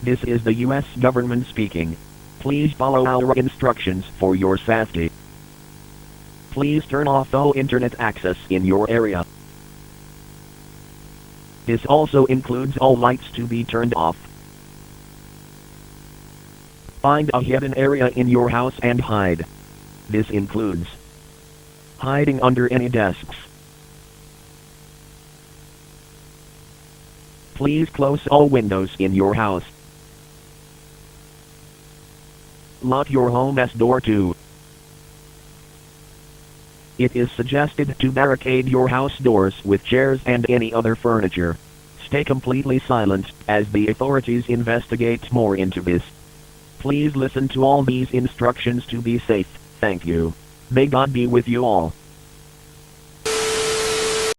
This is the U.S. government speaking. Please follow our instructions for your safety. Please turn off all internet access in your area. This also includes all lights to be turned off. Find a hidden area in your house and hide. This includes hiding under any desks. Please close all windows in your house. Lock your home's door too. It is suggested to barricade your house doors with chairs and any other furniture. Stay completely silent as the authorities investigate more into this. Please listen to all these instructions to be safe. Thank you. May God be with you all.